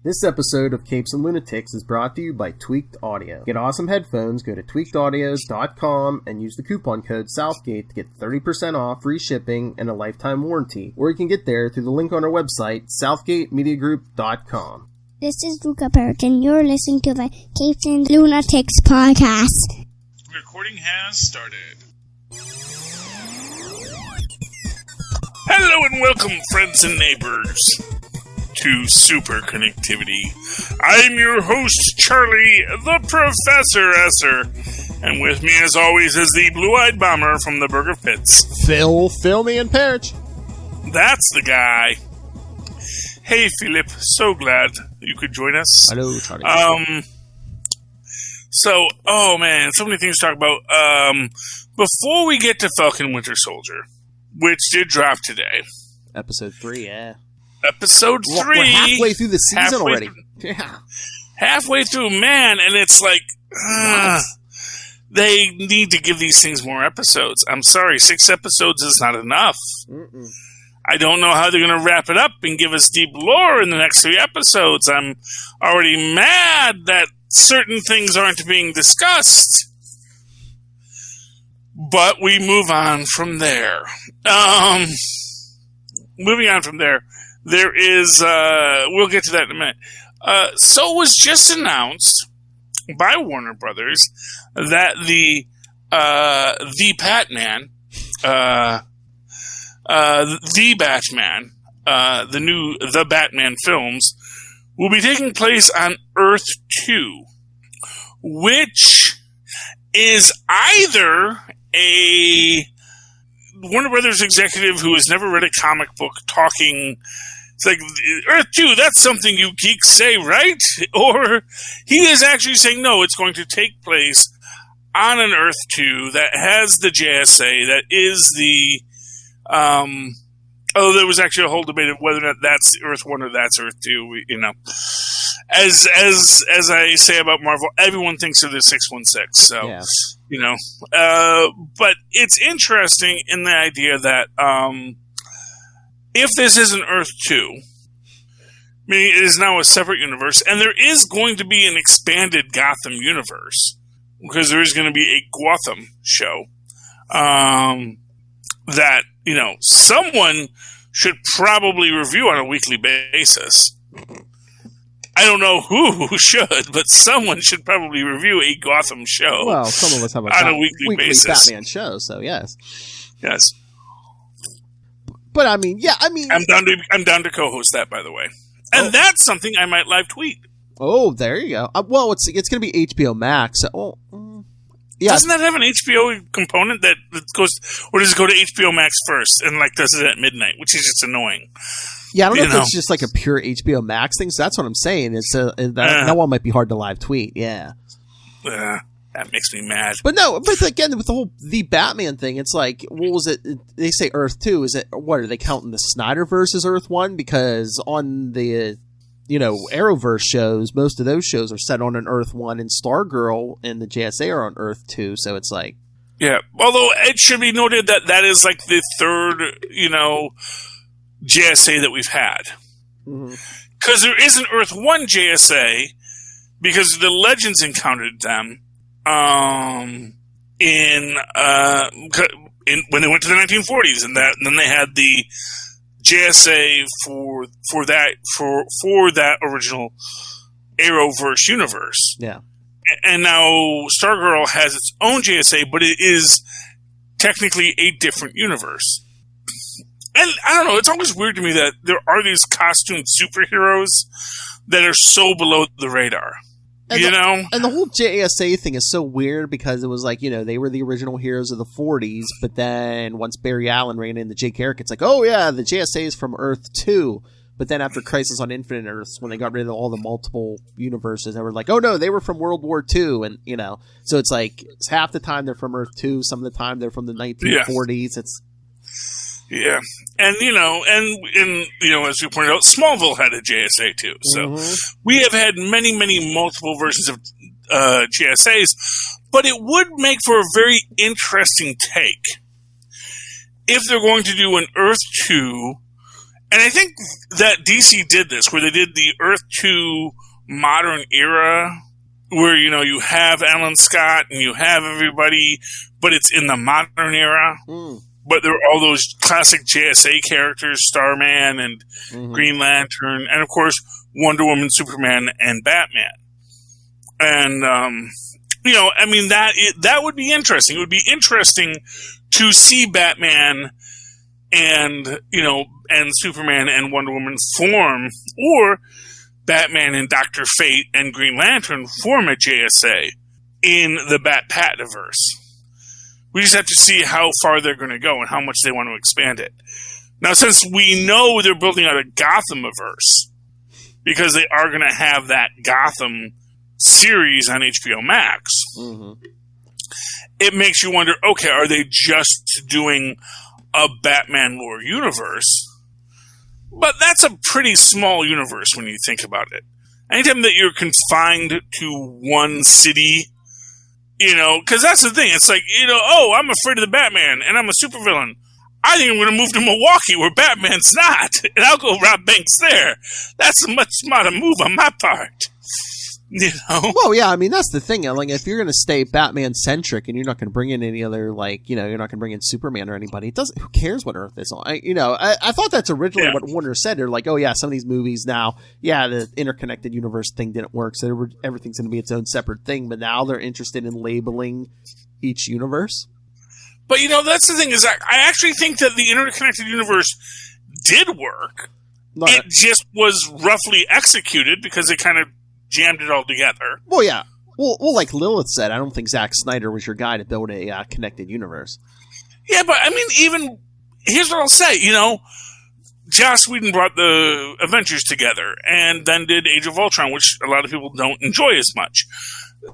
This episode of Capes and Lunatics is brought to you by Tweaked Audio. Get awesome headphones, go to tweakedaudios.com and use the coupon code Southgate to get 30% off, free shipping, and a lifetime warranty. Or you can get there through the link on our website, southgatemediagroup.com. This is Luca Perich, and you're listening to the Capes and Lunatics podcast. Recording has started. Hello and welcome, friends and neighbors, to Superconnectivity. I'm your host, Charlie, the Professor Esser, and with me, as always, is the blue-eyed bomber from the Burger Pits. Phil, me, and Perich. That's the guy. Hey, Philip, so glad you could join us. Hello, Charlie. Oh man, so many things to talk about. Before we get to Falcon Winter Soldier, which did drop today. Episode 3, yeah. Episode 3. We're halfway through the season already. Yeah. Halfway through, man, and it's like, they need to give these things more episodes. I'm sorry, 6 episodes is not enough. Mm-mm. I don't know how they're going to wrap it up and give us deep lore in the next 3 episodes. I'm already mad that certain things aren't being discussed. But we move on from there. Moving on from there, there is, we'll get to that in a minute. So it was just announced by Warner Brothers that the Batman, the new The Batman films will be taking place on Earth 2, which is either a Warner Brothers executive who has never read a comic book talking. It's like, Earth 2, that's something you geeks say, right? Or he is actually saying, no, it's going to take place on an Earth 2 that has the JSA, that is the, there was actually a whole debate of whether or not that's Earth 1 or that's Earth 2, you know. As I say about Marvel, everyone thinks of the 616, so, yeah. You know. But it's interesting in the idea that, if this is an Earth 2, meaning it is now a separate universe, and there is going to be an expanded Gotham universe, because there is going to be a Gotham show, that, you know, someone should probably review on a weekly basis. I don't know who should, but someone should probably review a Gotham show. Well, some of us have on a weekly basis. Batman show, so yes. Yes. But I mean, I'm down to co-host that, by the way, and that's something I might live tweet. Oh, there you go. Well, it's going to be HBO Max. Yeah. Doesn't that have an HBO component that goes, or does it go to HBO Max first and like does it at midnight, which is just annoying? Yeah, I don't know if it's just like a pure HBO Max thing. So that's what I'm saying. It's that one might be hard to live tweet. Yeah. That makes me mad. But again, with the whole The Batman thing, it's like, what was it? They say Earth 2. Is it, what, are they counting the Snyderverse as Earth 1? Because on the, Arrowverse shows, most of those shows are set on an Earth 1, and Stargirl and the JSA are on Earth 2, so it's like... Yeah, although it should be noted that is like the third, JSA that we've had. Because there is an Earth 1 JSA, because the Legends encountered them, when they went to the 1940s, and then they had the JSA for that original Arrowverse universe. Yeah, and now Stargirl has its own JSA, but it is technically a different universe. And I don't know, it's always weird to me that there are these costumed superheroes that are so below the radar. And And the whole JSA thing is so weird because it was like, they were the original heroes of the 40s, but then once Barry Allen ran into Jake Eric, it's like, oh yeah, the JSA is from Earth 2. But then after Crisis on Infinite Earths, when they got rid of all the multiple universes, they were like, oh no, they were from World War II. And, so it's like, it's half the time they're from Earth 2, some of the time they're from the 1940s. Yeah. Yeah, and as we pointed out, Smallville had a JSA too. So we have had many, many multiple versions of JSAs, but it would make for a very interesting take if they're going to do an Earth 2 And I think that DC did this, where they did the Earth 2 modern era, where, you have Alan Scott and you have everybody, but it's in the modern era. But there are all those classic JSA characters, Starman and Green Lantern, and of course, Wonder Woman, Superman, and Batman. And, that would be interesting. It would be interesting to see Batman and Superman and Wonder Woman form, or Batman and Dr. Fate and Green Lantern form a JSA in the Bat-Pat-verse. We just have to see how far they're going to go and how much they want to expand it. Now, since we know they're building out a Gotham-verse, because they are going to have that Gotham series on HBO Max, it makes you wonder, okay, are they just doing a Batman lore universe? But that's a pretty small universe when you think about it. Anytime that you're confined to one city, because that's the thing. It's like, I'm afraid of the Batman, and I'm a supervillain. I think I'm going to move to Milwaukee, where Batman's not, and I'll go rob banks there. That's a much smarter move on my part. Well, yeah, I mean, that's the thing. Like, if you're going to stay Batman-centric and you're not going to bring in any other, like, you're not going to bring in Superman or anybody, who cares what Earth is on? I thought that's originally what Warner said. They're like, oh, yeah, some of these movies now, the interconnected universe thing didn't work, so everything's going to be its own separate thing, but now they're interested in labeling each universe. But, that's the thing, is I actually think that the interconnected universe did work. It just was roughly executed because it kind of jammed it all together. Well, yeah. Well, like Lilith said, I don't think Zack Snyder was your guy to build a connected universe. Yeah, but I mean, here's what I'll say. Joss Whedon brought the Avengers together and then did Age of Ultron, which a lot of people don't enjoy as much.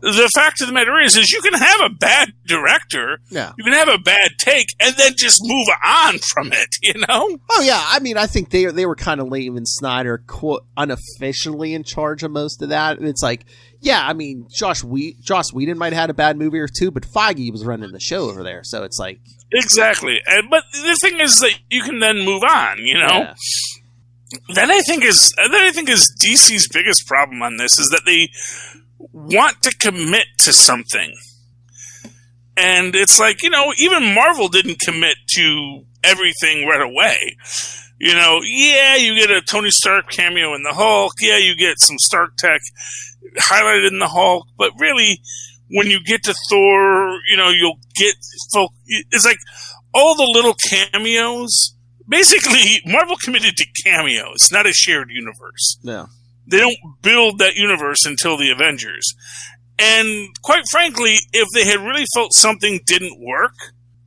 The fact of the matter is you can have a bad director, you can have a bad take, and then just move on from it, Oh, yeah. I mean, I think they were kind of leaving Snyder, quote, unofficially in charge of most of that. It's like, yeah, I mean, Joss Whedon might have had a bad movie or two, but Feige was running the show over there, so it's like... Exactly. But the thing is that you can then move on, Yeah. That I think is DC's biggest problem on this, is that they want to commit to something. And it's like, even Marvel didn't commit to everything right away. You get a Tony Stark cameo in the Hulk. Yeah, you get some Stark tech highlighted in the Hulk. But really, when you get to Thor, you'll get... It's like all the little cameos. Basically, Marvel committed to cameos, not a shared universe. Yeah. They don't build that universe until the Avengers. And quite frankly, if they had really felt something didn't work,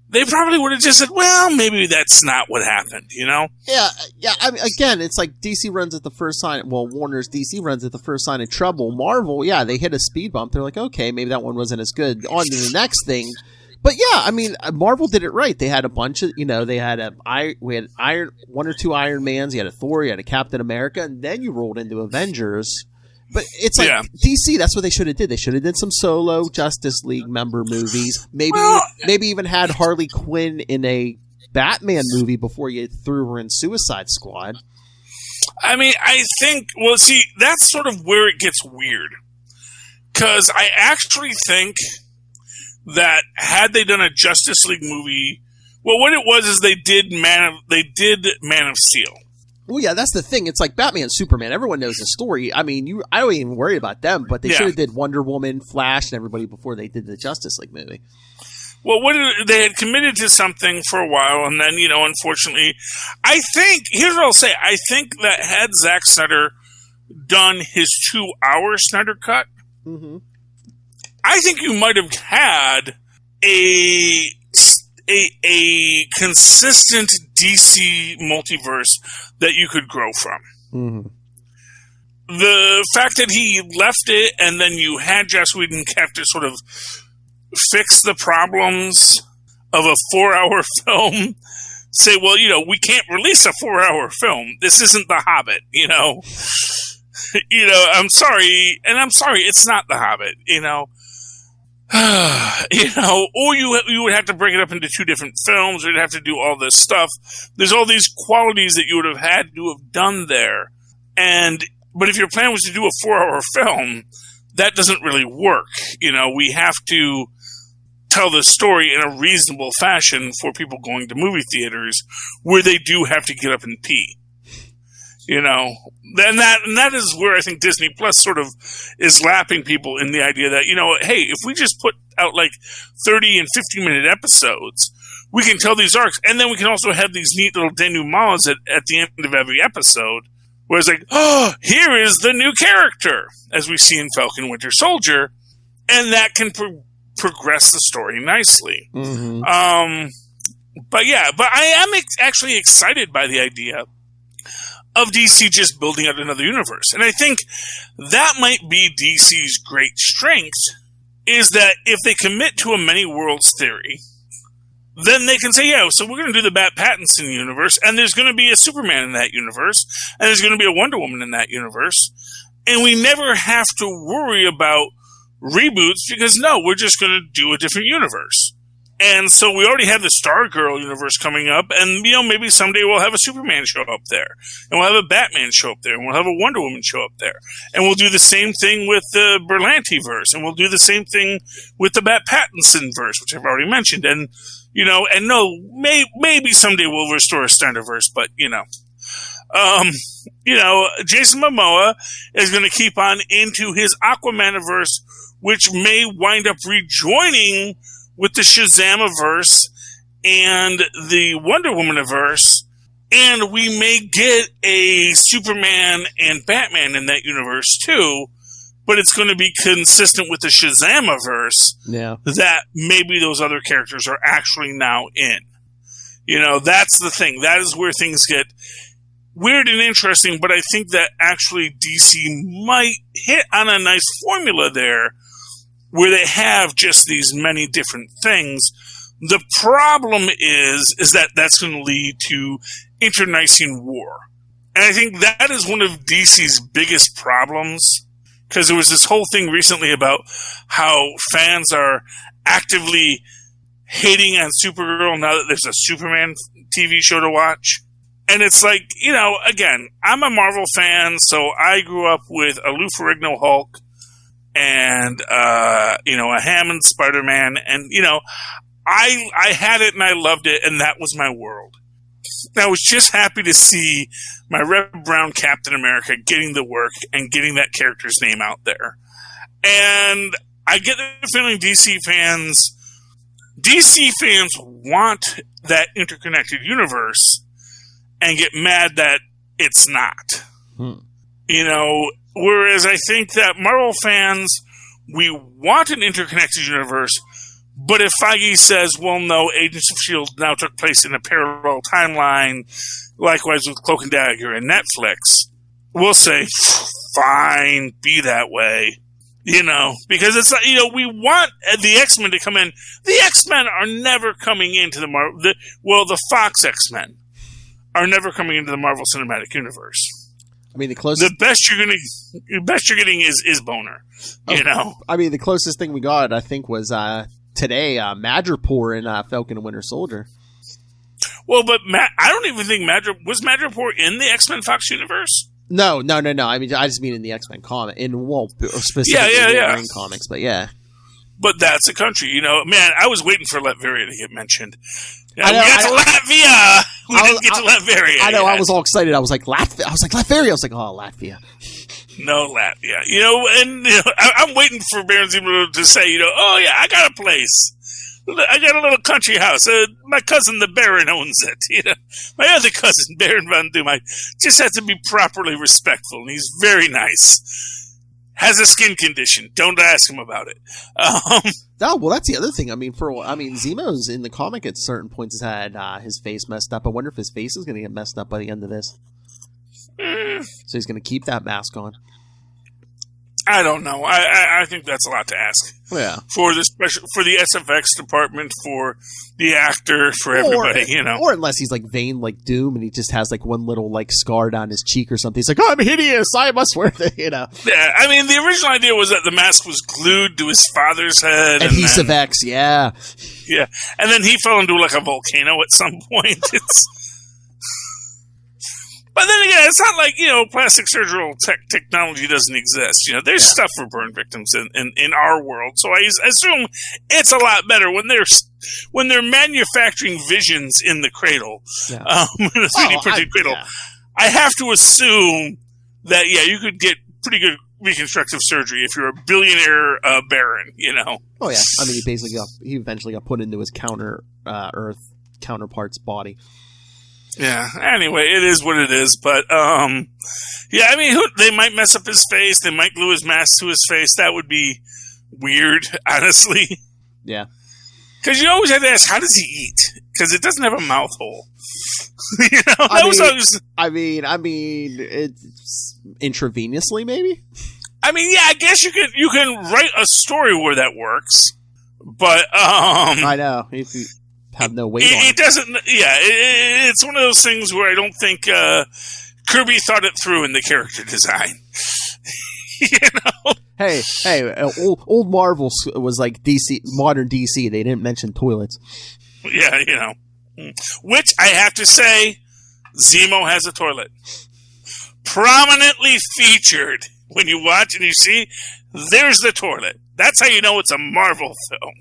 they probably would have just said, well, maybe that's not what happened, Yeah. I mean, again, it's like DC runs at the first sign. Well, Warner's DC runs at the first sign of trouble. Marvel, they hit a speed bump. They're like, okay, maybe that one wasn't as good. On to the next thing. But yeah, I mean, Marvel did it right. They had a bunch of, they had one or two Iron Mans, you had a Thor, you had a Captain America, and then you rolled into Avengers. But it's like DC, that's what they should have did. They should have did some solo Justice League member movies. Maybe even had Harley Quinn in a Batman movie before you threw her in Suicide Squad. I mean, I think, that's sort of where it gets weird. Because I actually think that had they done a Justice League movie, well, what it was is they did Man of Steel. Well, yeah, that's the thing. It's like Batman, Superman. Everyone knows the story. I mean, I don't even worry about them, but they should have did Wonder Woman, Flash, and everybody before they did the Justice League movie. Well, they had committed to something for a while, and then, unfortunately, here's what I'll say. I think that had Zack Snyder done his 2-hour Snyder cut, I think you might have had a consistent DC multiverse that you could grow from. The fact that he left it and then you had Joss Whedon have to sort of fix the problems of a 4-hour film, say, well, we can't release a 4-hour film. This isn't The Hobbit, I'm sorry, it's not The Hobbit, or you would have to break it up into two different films, or you'd have to do all this stuff. There's all these qualities that you would have had to have done there. But if your plan was to do a 4-hour film, that doesn't really work. We have to tell the story in a reasonable fashion for people going to movie theaters where they do have to get up and pee. And that is where I think Disney Plus sort of is lapping people in the idea that, hey, if we just put out like 30 and 50-minute episodes, we can tell these arcs, and then we can also have these neat little denouements at the end of every episode, where it's like, oh, here is the new character, as we see in Falcon Winter Soldier, and that can progress the story nicely. Mm-hmm. But I am actually excited by the idea of DC just building out another universe. And I think that might be DC's great strength, is that if they commit to a many worlds theory, then they can say, yeah, so we're going to do the Pattinson universe, and there's going to be a Superman in that universe, and there's going to be a Wonder Woman in that universe, and we never have to worry about reboots, because no, we're just going to do a different universe. And so we already have the Stargirl universe coming up, and maybe someday we'll have a Superman show up there, and we'll have a Batman show up there, and we'll have a Wonder Woman show up there, and we'll do the same thing with the Berlanti-verse, and we'll do the same thing with the Pattinson-verse, which I've already mentioned, and maybe someday we'll restore a Snyderverse, but Jason Momoa is going to keep on into his Aquamaniverse, which may wind up rejoining with the Shazam-averse and the Wonder Woman-averse, and we may get a Superman and Batman in that universe too, but it's going to be consistent with the Shazam-averse that maybe those other characters are actually now in. That's the thing. That is where things get weird and interesting, but I think that actually DC might hit on a nice formula there, where they have just these many different things. The problem is that that's going to lead to internecine war. And I think that is one of DC's biggest problems, because there was this whole thing recently about how fans are actively hating on Supergirl now that there's a Superman TV show to watch. And it's like, again, I'm a Marvel fan, so I grew up with a Lou Ferrigno Hulk, and, a Hammond Spider-Man, and, I had it and I loved it, and that was my world. I was just happy to see my Red Brown Captain America getting the work and getting that character's name out there. And I get the feeling DC fans want that interconnected universe and get mad that it's not. Whereas I think that Marvel fans, we want an interconnected universe, but if Feige says, well, no, Agents of S.H.I.E.L.D. now took place in a parallel timeline, likewise with Cloak and Dagger and Netflix, we'll say, fine, be that way. Because it's like, we want the X-Men to come in. The X-Men are never coming into the Marvel, the Fox X-Men are never coming into the Marvel Cinematic Universe. I mean, the best you're getting is Boner. I mean, the closest thing we got, I think, was today, Madripoor in Falcon and Winter Soldier. Well, but I don't even think Madripoor in the X-Men Fox universe. No. I mean, I just mean in the X-Men comic, specifically in comics. But yeah. But that's a country, Man, I was waiting for Latveria to get mentioned. We got to Latvia. We didn't get to Latveria. I know. Yet. I was all excited. I was like Latvia. I was like Latveria. I was like, oh, Latvia. No, Latvia. I'm waiting for Baron Zemo to say, oh yeah, I got a place. I got a little country house. My cousin, the Baron, owns it. My other cousin, Baron Van Doom, I just have to be properly respectful, and he's very nice. Has a skin condition. Don't ask him about it. Well, that's the other thing. I mean, Zemo's in the comic at certain points has had his face messed up. I wonder if his face is going to get messed up by the end of this. So he's going to keep that mask on. I don't know. I think that's a lot to ask. Yeah. For the SFX department, for the actor, for everybody, you know. Or unless he's like vain like Doom and he just has like one little like scar down his cheek or something. He's like, oh, I'm hideous. I must wear the, you know. Yeah, I mean, the original idea was that the mask was glued to his father's head. Adhesive X, yeah. Yeah. And then he fell into like a volcano at some point. But then again, it's not like, you know, plastic surgical technology doesn't exist. You know, there's stuff for burn victims in our world. So I assume it's a lot better when they're manufacturing visions in the cradle, in a 3D printed cradle. Yeah. I have to assume that, yeah, you could get pretty good reconstructive surgery if you're a billionaire baron, you know. Oh, yeah. I mean, he eventually got put into his Earth counterpart's body. Yeah, anyway, it is what it is, but, yeah, I mean, they might mess up his face, they might glue his mask to his face, that would be weird, honestly. Yeah. Because you always have to ask, how does he eat? Because it doesn't have a mouth hole. You know, I mean, it's intravenously, maybe? I mean, yeah, I guess you can write a story where that works, but, I know, if you have no weight on it. It doesn't, yeah, it's one of those things where I don't think Kirby thought it through in the character design. You know? Hey, old Marvel was like DC, modern DC. They didn't mention toilets. Yeah, you know. Which, I have to say, Zemo has a toilet. Prominently featured. When you watch and you see, there's the toilet. That's how you know it's a Marvel film.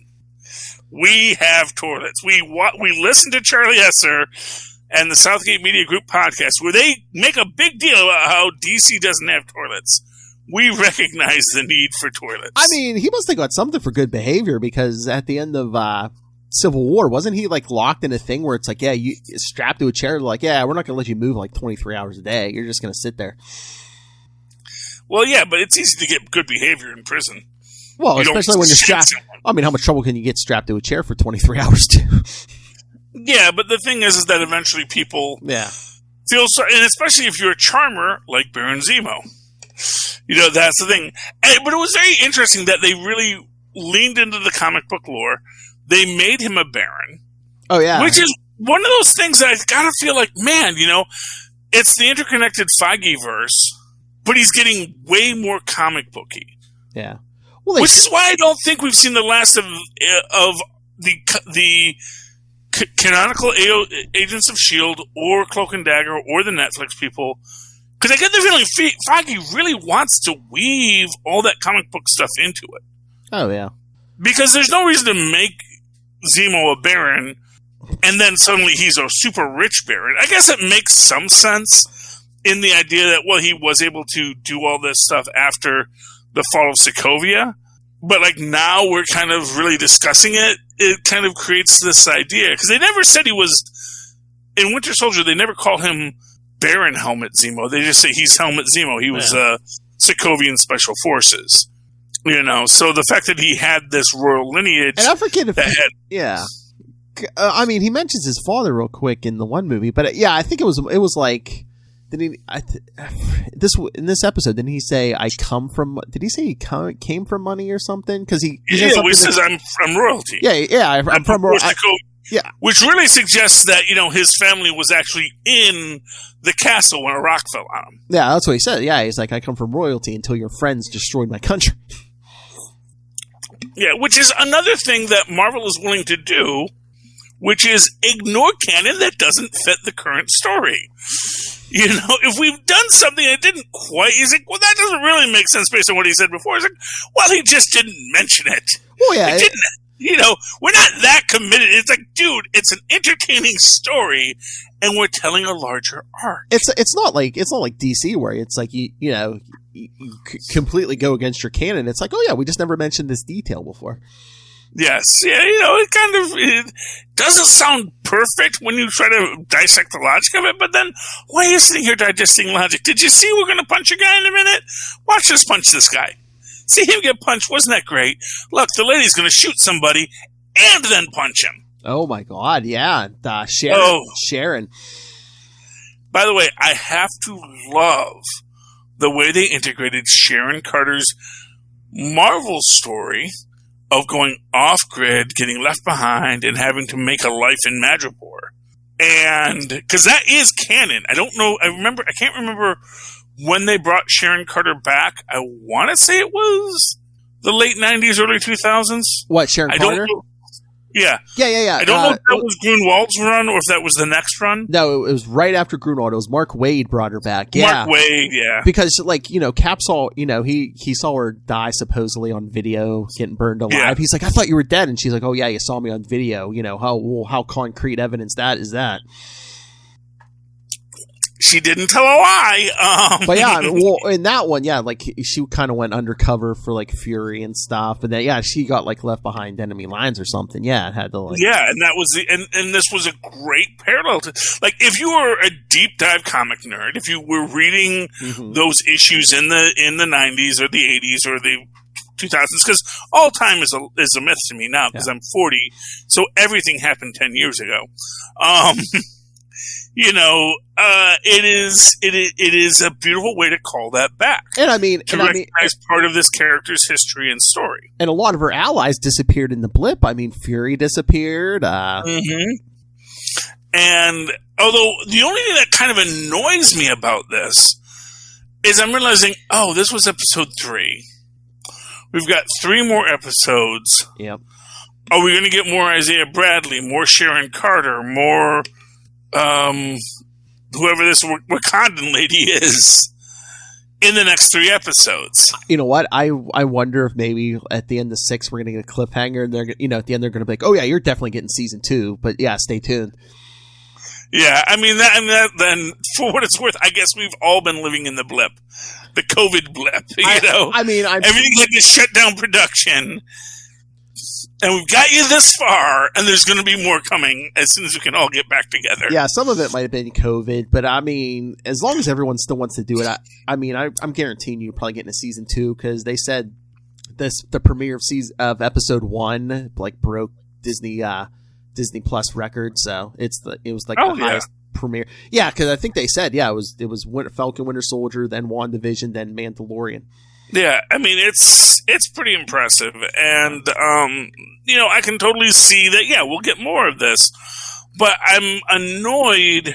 We have toilets. We listen to Charlie Esser and the Southgate Media Group podcast where they make a big deal about how DC doesn't have toilets. We recognize the need for toilets. I mean, he must have got something for good behavior because at the end of Civil War, wasn't he like locked in a thing where it's like, yeah, you strapped to a chair, like, yeah, we're not going to let you move like 23 hours a day. You're just going to sit there. Well, yeah, but it's easy to get good behavior in prison. Well, especially when you're strapped. I mean, how much trouble can you get strapped to a chair for 23 hours too? Yeah, but the thing is that eventually people feel sorry, and especially if you're a charmer like Baron Zemo. You know, that's the thing. But it was very interesting that they really leaned into the comic book lore. They made him a Baron. Oh, yeah. Which is one of those things that I gotta feel like, man, you know, it's the interconnected Feige-verse, but he's getting way more comic booky. Yeah. Well, which is why I don't think we've seen the last of the canonical Agents of S.H.I.E.L.D. or Cloak and Dagger or the Netflix people. Because I get the feeling Feige really wants to weave all that comic book stuff into it. Oh, yeah. Because there's no reason to make Zemo a Baron and then suddenly he's a super rich Baron. I guess it makes some sense in the idea that, well, he was able to do all this stuff after the fall of Sokovia, but like now we're kind of really discussing it. It kind of creates this idea because they never said he was in Winter Soldier. They never call him Baron Helmet Zemo. They just say he's Helmet Zemo. He was Sokovian Special Forces. You know, so the fact that he had this royal lineage, and I forget if I mean, he mentions his father real quick in the one movie, but yeah, I think it was like. Did he? In this episode, didn't he say I come from? Did he say he came from money or something? Because he says I'm from royalty. Yeah, I'm from royalty. Yeah, which really suggests that, you know, his family was actually in the castle when a rock fell on him. Yeah, that's what he said. Yeah, he's like, I come from royalty until your friends destroyed my country. Yeah, which is another thing that Marvel is willing to do, which is ignore canon that doesn't fit the current story. You know, if we've done something that didn't quite, he's like, well, that doesn't really make sense based on what he said before. He's like, well, he just didn't mention it. Oh, yeah. It didn't, you know, we're not that committed. It's like, dude, it's an entertaining story, and we're telling a larger arc. It's not like DC where it's like, you completely go against your canon. It's like, oh, yeah, we just never mentioned this detail before. Yes, yeah, you know, it doesn't sound perfect when you try to dissect the logic of it, but then why are you sitting here digesting logic? Did you see we're going to punch a guy in a minute? Watch us punch this guy. See him get punched. Wasn't that great? Look, the lady's going to shoot somebody and then punch him. Oh, my God, yeah. Sharon. By the way, I have to love the way they integrated Sharon Carter's Marvel story of going off-grid, getting left behind, and having to make a life in Madripoor. And because that is canon. I don't know. I can't remember when they brought Sharon Carter back. I want to say it was the late 90s, early 2000s. What, Sharon Carter? I don't know. Yeah. Yeah. I don't know if that was Grunwald's run or if that was the next run. No, it was right after Grunwald. It was Mark Waid brought her back. Yeah. Mark Waid, yeah. Because, Cap saw, he saw her die supposedly on video, getting burned alive. Yeah. He's like, I thought you were dead. And she's like, oh, yeah, you saw me on video. How concrete evidence that is that? She didn't tell a lie. But yeah, in that one, yeah, she kind of went undercover for Fury and stuff, and then she got left behind enemy lines or something. Yeah, it had to yeah, and that was and this was a great parallel to if you were a deep dive comic nerd, if you were reading those issues in the 90s or the 80s or the 2000s, because all time is a myth to me now because I'm 40, so everything happened 10 years ago. It is a beautiful way to call that back. And recognize part of this character's history and story. And a lot of her allies disappeared in the blip. Fury disappeared. And although the only thing that kind of annoys me about this is I'm realizing, this was episode 3. We've got 3 more episodes. Yep. Are we going to get more Isaiah Bradley, more Sharon Carter, more whoever this Wakandan lady is in the next 3 episodes? You know what? I wonder if maybe at the end of 6 we're going to get a cliffhanger, and they're at the end they're going to be like, oh yeah, you're definitely getting season 2. But yeah, stay tuned. Yeah, that then for what it's worth, I guess we've all been living in the blip, the COVID blip. Everything had to shut down production. And we've got you this far, and there's going to be more coming as soon as we can all get back together. Yeah, some of it might have been COVID, but as long as everyone still wants to do it, I'm guaranteeing you're probably getting a season 2 because they said the premiere of episode 1 broke Disney Plus record, so it was the highest premiere. Yeah, because I think they said it was Falcon, Winter Soldier, then WandaVision, then Mandalorian. Yeah, it's pretty impressive, and I can totally see that. Yeah, we'll get more of this, but I'm annoyed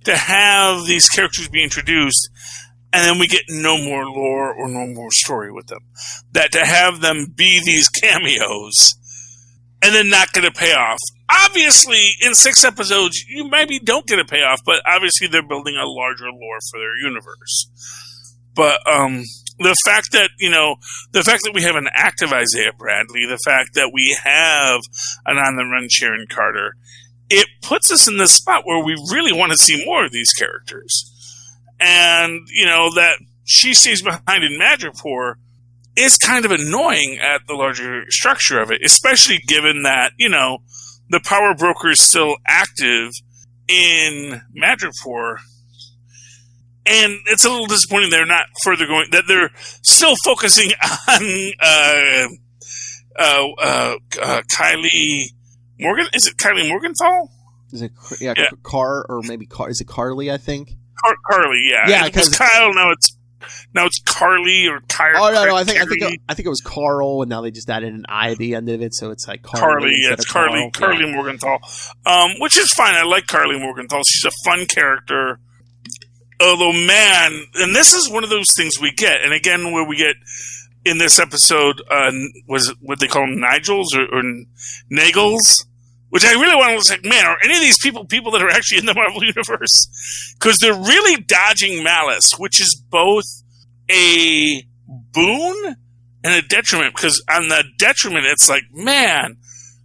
to have these characters be introduced, and then we get no more lore or no more story with them. That to have them be these cameos, and then not get a payoff. Obviously, in 6 episodes, you maybe don't get a payoff, but obviously they're building a larger lore for their universe. But the fact that we have an active Isaiah Bradley, the fact that we have an on-the-run Sharon Carter, it puts us in this spot where we really want to see more of these characters. And, that she stays behind in Madripoor is kind of annoying at the larger structure of it, especially given that, the power broker is still active in Madripoor. And it's a little disappointing they're not further going, that they're still focusing on Kylie Morgan. Is it Kylie Morgenthau? Is it Car or maybe Car? Is it Carly? I think Carly. Yeah, yeah. It was Kyle. Now it's Carly or Kylie. Oh no! I think it was Carl, and now they just added an I at the end of it, so it's like Carly. Yeah, it's Carly. Carly Morgenthau, which is fine. I like Carly Morgenthau. She's a fun character. Although, man, and this is one of those things we get, and again, where we get in this episode, was what they call them, Nigels or Nagels, which I really want to say, man, are any of these people that are actually in the Marvel Universe? Because they're really dodging malice, which is both a boon and a detriment, because on the detriment, it's like, man,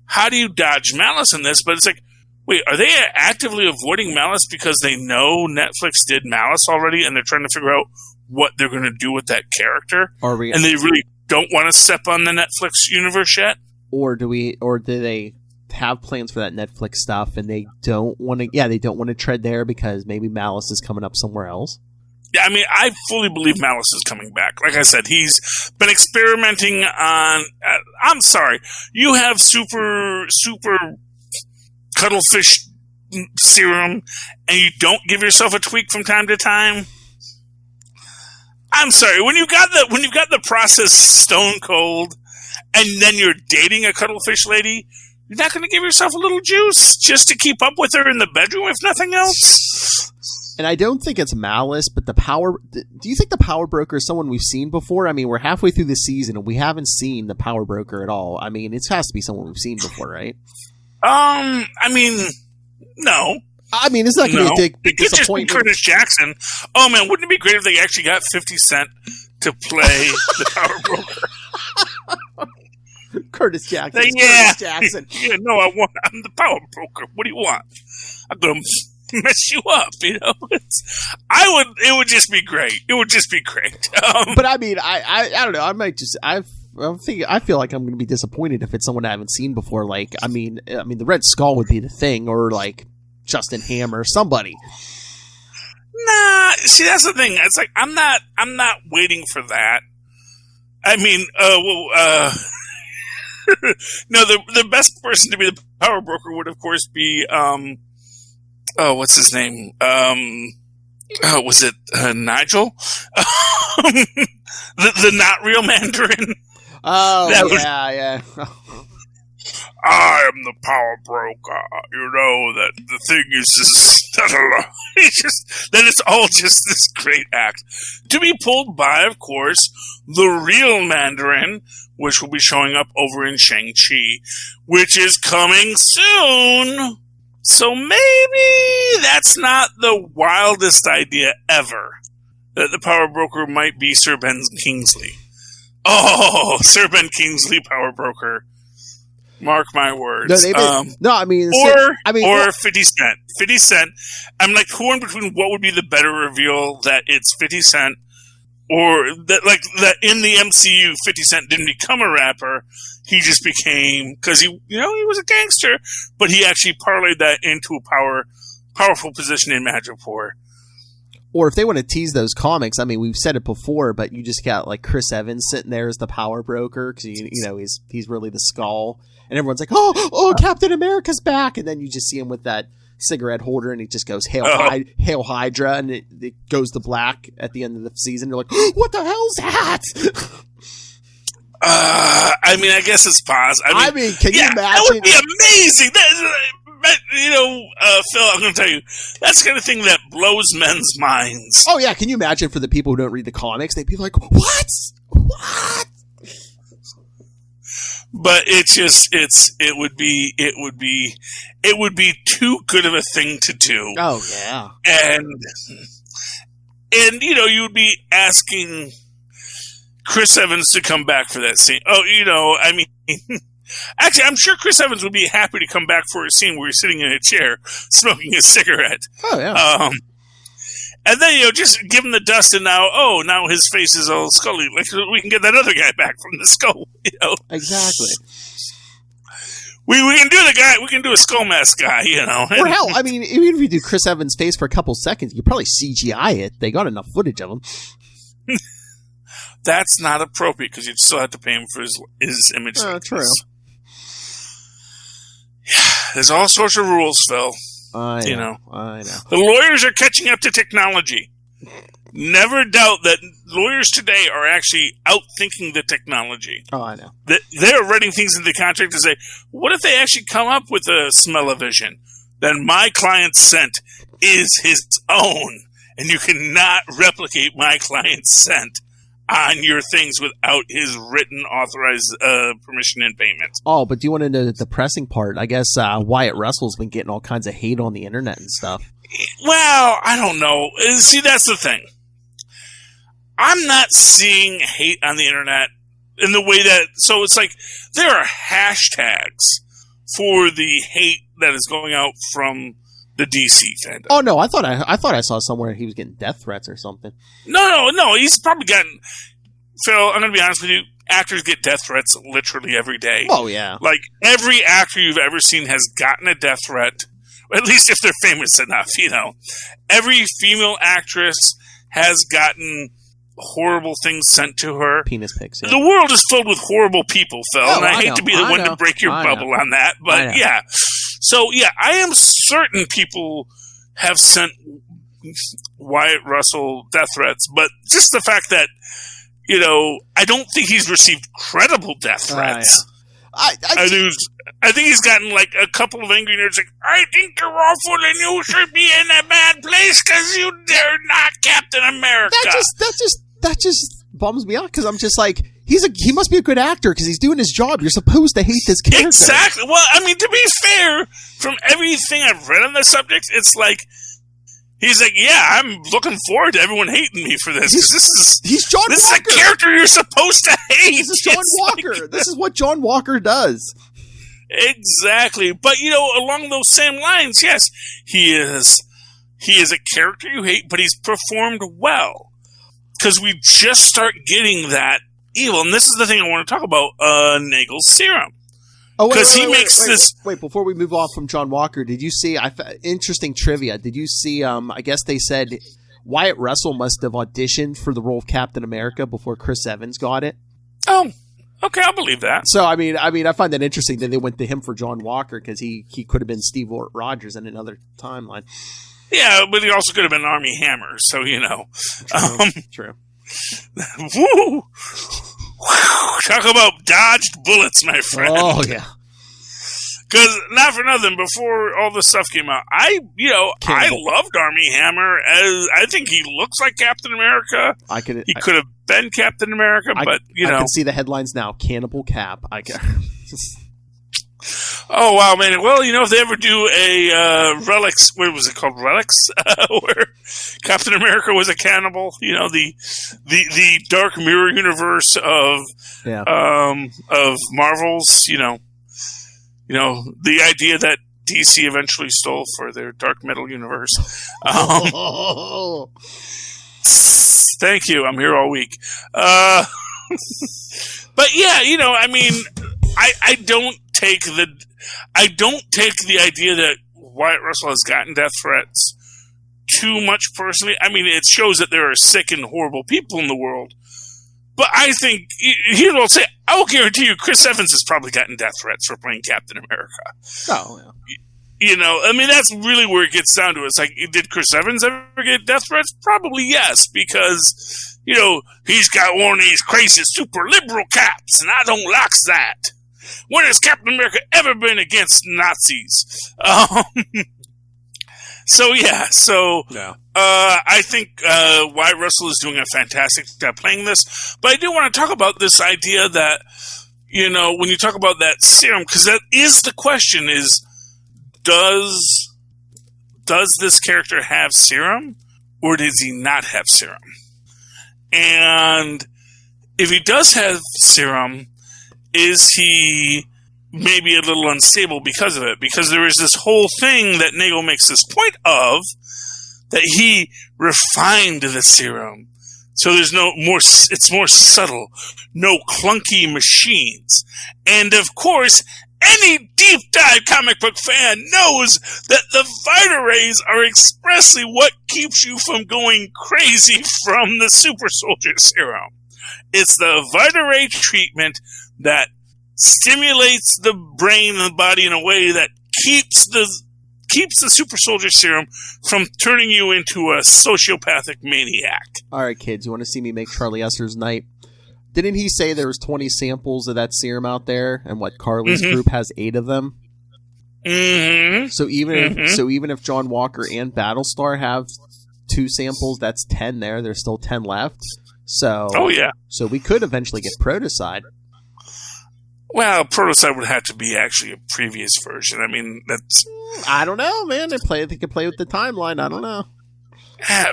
how do you dodge malice in this? But it's like, wait, are they actively avoiding malice because they know Netflix did malice already and they're trying to figure out what they're going to do with that character? And they really don't want to step on the Netflix universe yet? Or do they have plans for that Netflix stuff and they don't want to tread there because maybe malice is coming up somewhere else? Yeah, I mean, I fully believe Malice is coming back. Like I said, he's been experimenting on... I'm sorry. You have super cuttlefish serum and you don't give yourself a tweak from time to time? I'm sorry. When you've got the process stone cold, and then you're dating a cuttlefish lady, you're not going to give yourself a little juice just to keep up with her in the bedroom, if nothing else. And I don't think it's malice, but do you think the power broker is someone we've seen before? I mean, we're halfway through the season and we haven't seen the power broker at all. I mean, it has to be someone we've seen before, right? I mean, no. I mean, it's not going to be a big disappointment. Just be Curtis Jackson. Oh man, wouldn't it be great if they actually got 50 Cent to play the power broker? Curtis Jackson. Yeah. Curtis Jackson. Yeah, no, I'm the power broker. What do you want? I'm going to mess you up, you know? It would just be great. It would just be great. But I mean, I don't know. I might just, I feel like I'm going to be disappointed if it's someone I haven't seen before. Like, I mean, the Red Skull would be the thing, or like Justin Hammer, or somebody. Nah, see, that's the thing. It's like, I'm not waiting for that. I mean, no, the best person to be the power broker would, of course, be, what's his name? Was it Nigel? the not real Mandarin. Oh, yeah. I am the power broker. You know that the thing is just not alone. Then it's all just this great act to be pulled by, of course, the real Mandarin, which will be showing up over in Shang-Chi, which is coming soon. So maybe that's not the wildest idea ever, that the power broker might be Sir Ben Kingsley. Oh, Sir Ben Kingsley, power broker. Mark my words. Or 50 Cent. 50 Cent. I'm like torn between what would be the better reveal, that it's 50 Cent, or that in the MCU 50 Cent didn't become a rapper. He just became, because he was a gangster, but he actually parlayed that into a powerful position in Madripoor. Or if they want to tease those comics, I mean, we've said it before, but you just got like Chris Evans sitting there as the power broker, because he's really the Skull, and everyone's like, oh, Captain America's back, and then you just see him with that cigarette holder, and he just goes Hail Hydra, and it goes to black at the end of the season. You're like, what the hell's that? I mean, I guess it's pause. I mean, can you imagine? That would be amazing. Phil, I'm going to tell you, that's the kind of thing that blows men's minds. Oh yeah, can you imagine for the people who don't read the comics? They'd be like, "What? What?" But it would be too good of a thing to do. Oh yeah, and you would be asking Chris Evans to come back for that scene. Oh, I mean. Actually, I'm sure Chris Evans would be happy to come back for a scene where he's sitting in a chair smoking a cigarette. Oh, yeah. And then, just give him the dust, and now his face is all scully. Like, we can get that other guy back from the Skull, Exactly. We can do we can do a Skull Mask guy, Or hell, I mean, even if you do Chris Evans' face for a couple seconds, you could probably CGI it. They got enough footage of him. That's not appropriate, because you'd still have to pay him for his image. Oh, true. There's all sorts of rules, Phil. I know. The lawyers are catching up to technology. Never doubt that lawyers today are actually outthinking the technology. Oh, I know. They're writing things in the contract to say, what if they actually come up with a smell-o-vision? Then my client's scent is his own, and you cannot replicate my client's scent on your things without his written authorized permission and payment. Oh, but do you want to know the depressing part? I guess Wyatt Russell's been getting all kinds of hate on the internet and stuff. Well, I don't know. See, that's the thing. I'm not seeing hate on the internet in the way that... So it's like there are hashtags for the hate that is going out from the DC fandom. Oh no, I thought I saw somewhere he was getting death threats or something. No, he's probably gotten... Phil, I'm going to be honest with you, actors get death threats literally every day. Oh yeah. Like, every actor you've ever seen has gotten a death threat, at least if they're famous enough, Every female actress has gotten horrible things sent to her. Penis pics, yeah. The world is filled with horrible people, Phil, and I hate to be the one to break your bubble on that, but yeah. So, yeah, I am certain people have sent Wyatt Russell death threats, but just the fact that, I don't think he's received credible death threats. I think he's gotten like a couple of angry nerds like, I think you're awful and you should be in a bad place because you're not Captain America. That just bums me out because I'm just like, he must be a good actor because he's doing his job. You're supposed to hate this character. Exactly. Well, I mean, to be fair, from everything I've read on the subject, it's like, he's like, yeah, I'm looking forward to everyone hating me for this. He's John Walker. This is a character you're supposed to hate. This is John Walker. This is what John Walker does. Exactly. But, along those same lines, yes, he is a character you hate, but he's performed well. Because we just start getting that evil. And this is the thing I want to talk about, Nagel's serum. Because he makes this... Wait, before we move off from John Walker, did you see... interesting trivia. Did you see... I guess they said Wyatt Russell must have auditioned for the role of Captain America before Chris Evans got it. Oh, okay, I'll believe that. So, I mean, I find that interesting that they went to him for John Walker because he could have been Steve Rogers in another timeline. Yeah, but he also could have been Armie Hammer, so, True. Woo! Talk about dodged bullets, my friend. Oh, yeah. Because, not for nothing, before all this stuff came out, I loved Armie Hammer. I think he looks like Captain America. He could have been Captain America, but, I can see the headlines now. Cannibal Cap. Oh, wow, man. Well, if they ever do a Relics, what was it called? Relics? Where Captain America was a cannibal. The Dark Mirror universe of Marvel's, the idea that DC eventually stole for their Dark Metal universe. Thank you. I'm here all week. But yeah, I mean, I don't take the idea that Wyatt Russell has gotten death threats too much personally. I mean, it shows that there are sick and horrible people in the world. But I think, here's what I'll say, I'll guarantee you Chris Evans has probably gotten death threats for playing Captain America. Oh, yeah. I mean, that's really where it gets down to. It's like, did Chris Evans ever get death threats? Probably yes, because, he's got one of these crazy super liberal caps, and I don't like that. When has Captain America ever been against Nazis? I think Wyatt Russell is doing a fantastic job playing this. But I do want to talk about this idea that, when you talk about that serum, because that is the question is, does this character have serum, or does he not have serum? And if he does have serum, is he maybe a little unstable because of it? Because there is this whole thing that Nagel makes this point of, that he refined the serum. So there's it's more subtle, no clunky machines. And of course, any deep dive comic book fan knows that the Vita Rays are expressly what keeps you from going crazy from the super soldier serum. It's the Vita Ray treatment that stimulates the brain and the body in a way that keeps the super soldier serum from turning you into a sociopathic maniac. All right, kids, you want to see me make Charlie Esser's night? Didn't he say there was 20 samples of that serum out there, and Carly's group has 8 of them? Mm-hmm. So even if John Walker and Battlestar have 2 samples, that's 10 there. There's still 10 left. So So we could eventually get Protocide. Well, Protocide would have to be actually a previous version. I mean, that's... I don't know, man. They could play with the timeline. I don't know.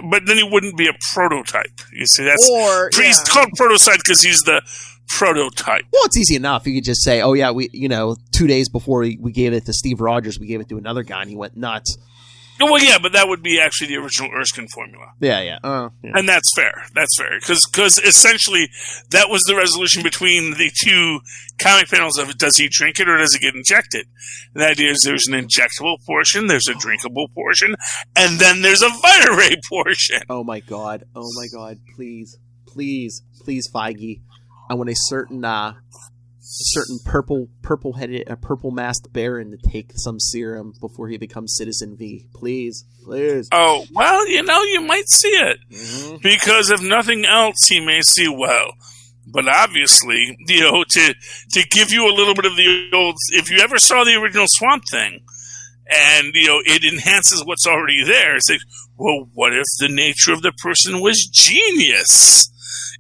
But then he wouldn't be a prototype. You see, he's called Protocide because he's the prototype. Well, it's easy enough. You could just say, "Oh yeah, we 2 days before we gave it to Steve Rogers, we gave it to another guy, and he went nuts." Well, yeah, but that would be actually the original Erskine formula. Yeah. And that's fair. That's fair. Because essentially, that was the resolution between the 2 comic panels of does he drink it or does he get injected? And the idea is there's an injectable portion, there's a drinkable portion, and then there's a Vita Ray portion. Oh my god. Please, Feige. I want a certain certain purple masked baron to take some serum before he becomes Citizen V. Please. Oh, well, you might see it. Mm-hmm. Because if nothing else, he may see well. But obviously, to give you a little bit of the old, if you ever saw the original Swamp Thing, and, it enhances what's already there, it's like, well, what if the nature of the person was genius?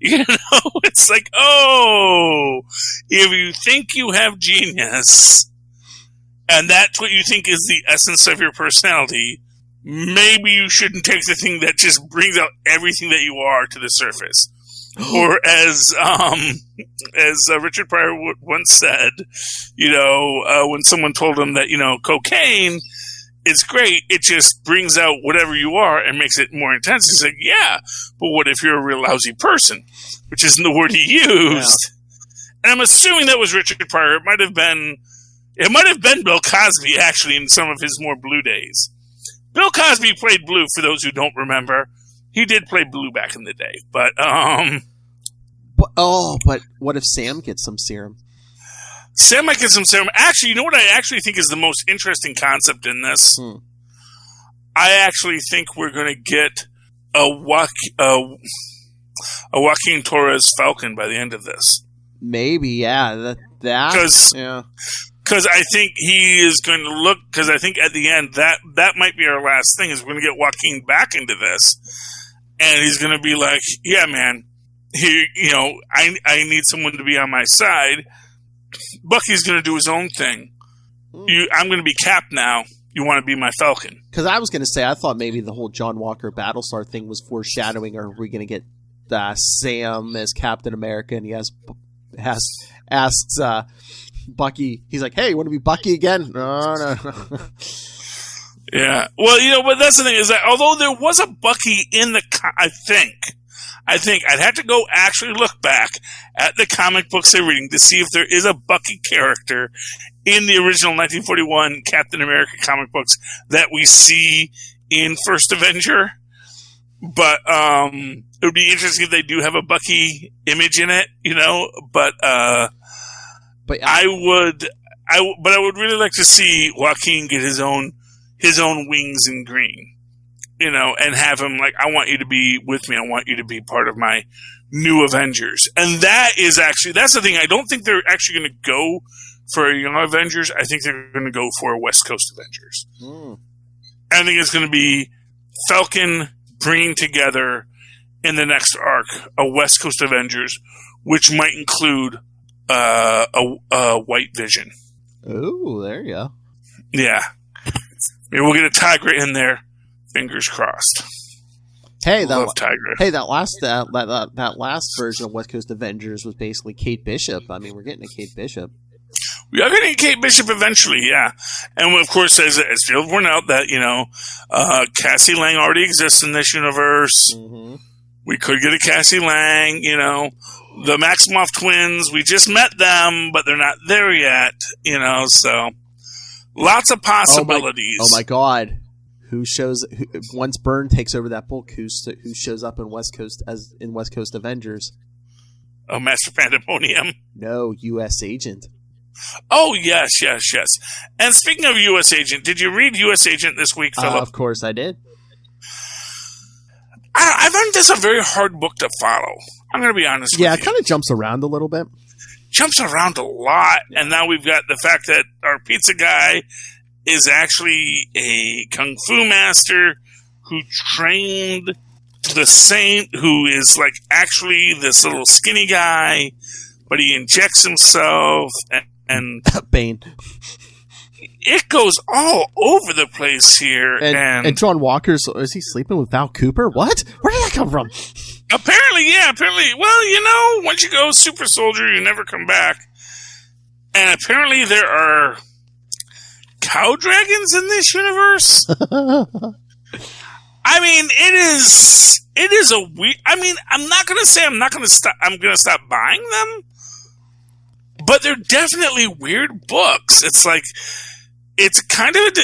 It's like, oh, if you think you have genius, and that's what you think is the essence of your personality, maybe you shouldn't take the thing that just brings out everything that you are to the surface. Or as Richard Pryor once said, when someone told him that, cocaine is great, it just brings out whatever you are and makes it more intense. He's like, yeah, but what if you're a real lousy person? Which isn't the word he used. Yeah. And I'm assuming that was Richard Pryor. It might have been Bill Cosby, actually, in some of his more blue days. Bill Cosby played blue, for those who don't remember. He did play blue back in the day, but but what if Sam gets some serum? Sam might get some serum. Actually, you know what I actually think is the most interesting concept in this? I actually think we're going to get a Joaquin Torres Falcon by the end of this. Maybe, yeah. Because I think he is going to look. Because I think at the end that might be our last thing. Is we're going to get Joaquin back into this. And he's going to be like, yeah, man, I need someone to be on my side. Bucky's going to do his own thing. I'm going to be Cap now. You want to be my Falcon. Because I was going to say, I thought maybe the whole John Walker Battlestar thing was foreshadowing, or are we going to get Sam as Captain America, and he asks Bucky, he's like, hey, you want to be Bucky again? No. Yeah. Well, but that's the thing, is that although there was a Bucky in the, I think I'd have to go actually look back at the comic books they're reading to see if there is a Bucky character in the original 1941 Captain America comic books that we see in First Avenger. But it would be interesting if they do have a Bucky image in it, But I would really like to see Joaquin get his own wings in green, and have him like, I want you to be with me. I want you to be part of my new Avengers. And that's the thing. I don't think they're actually going to go for a Young Avengers. I think they're going to go for a West Coast Avengers. I think it's going to be Falcon bringing together in the next arc a West Coast Avengers, which might include a White Vision. Oh, there you go. Yeah. Maybe we'll get a Tigra in there. Fingers crossed. Hey, love Tigra. Hey, that last version of West Coast Avengers was basically Kate Bishop. I mean, we're getting a Kate Bishop. We are getting a Kate Bishop eventually, yeah. And of course, as Field pointed out, that Cassie Lang already exists in this universe. Mm-hmm. We could get a Cassie Lang. The Maximoff twins. We just met them, but they're not there yet. So. Lots of possibilities. Oh my God! Once Byrne takes over that book? Who shows up in West Coast Avengers? Oh, Master Pandemonium. No, U.S. Agent. Oh yes. And speaking of U.S. Agent, did you read U.S. Agent this week, Philip? Of course, I did. I found this a very hard book to follow. I'm going to be honest with you. Yeah, it kind of jumps around a little bit. Jumps around a lot, and now we've got the fact that our pizza guy is actually a kung fu master who trained the Saint, who is like actually this little skinny guy, but he injects himself and Bane. It goes all over the place here, and John Walker's, is he sleeping with Val Cooper? What? Where did that come from? Apparently, yeah. Well, once you go super soldier, you never come back. And apparently there are cow dragons in this universe. I mean, it is a weird, I'm not going to say I'm going to stop buying them, but they're definitely weird books. It's like, it's kind of,